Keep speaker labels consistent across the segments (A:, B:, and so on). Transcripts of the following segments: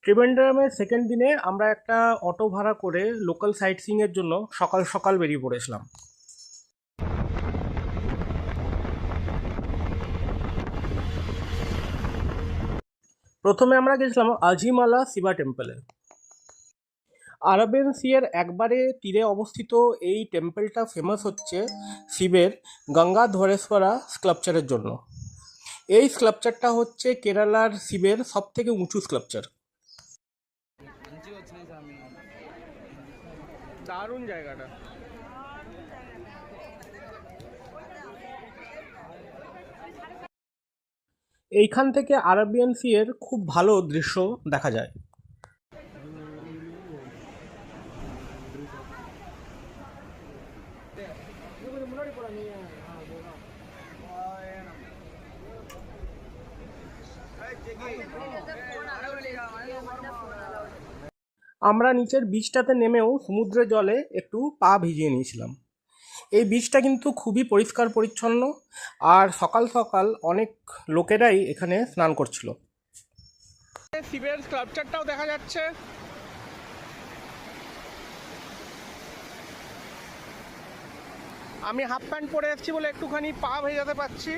A: ত্রিভেন্দ্রমের second দিনে আমরা একটা অটো ভাড়া করে লোকাল সাইট সিইংয়ের জন্য সকাল সকাল বেরিয়ে পড়েছিলাম। প্রথমে আমরা গেছিলাম আজিমালা শিবা টেম্পলে। আরাবিয়ান সির একবারে তীরে অবস্থিত এই টেম্পলটা ফেমাস হচ্ছে শিবের গঙ্গা ধরেশ্বরা স্কাল্পচারের জন্য। এই স্কাল্পচারটা হচ্ছে কেরালার শিবের সব থেকে উঁচু স্কাল্পচার। দারুণ জায়গাটা। এইখান থেকে আরাবিয়ান সি এর খুব ভালো দৃশ্য দেখা যায়। আমরা নিচের বিচটাতে নেমেও সমুদ্রের জলে একটু পা ভিজিয়ে নিয়েছিলাম। এই বিচটা কিন্তু খুবই পরিষ্কার পরিচ্ছন্ন, আর সকাল সকাল অনেক লোকেরাই এখানে স্নান করছিল। শিবের স্কাল্পচারটাও দেখা যাচ্ছে। আমি হাফ প্যান্ট পরে এসেছি বলে একটুখানি পা ভেজাতে পারছি।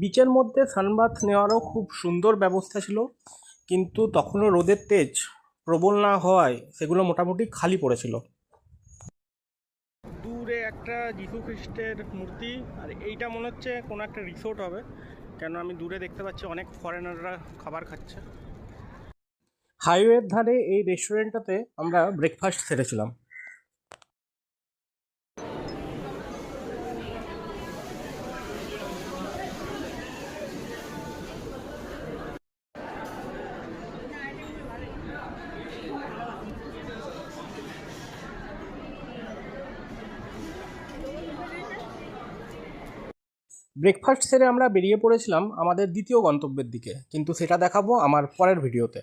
A: বিচের মধ্যে সানবাথ নেওয়ারও খুব সুন্দর ব্যবস্থা ছিল, কিন্তু তখনও রোদের তেজ প্রবল না হওয়ায় সেগুলো মোটামুটি খালি পড়েছিল। দূরে একটা যীশু খ্রিস্টের মূর্তি, আর এইটা মনে হচ্ছে কোনো একটা রিসোর্ট হবে, কেন আমি দূরে দেখতে পাচ্ছি অনেক ফরেনাররা খাবার খাচ্ছে। হাইওয়ের ধারে এই রেস্টুরেন্টটাতে আমরা ব্রেকফাস্ট সেরেছিলাম। ব্রেকফাস্ট সেরে আমরা বেরিয়ে পড়েছিলাম আমাদের দ্বিতীয় গন্তব্যের দিকে, কিন্তু সেটা দেখাবো আমার পরের ভিডিওতে।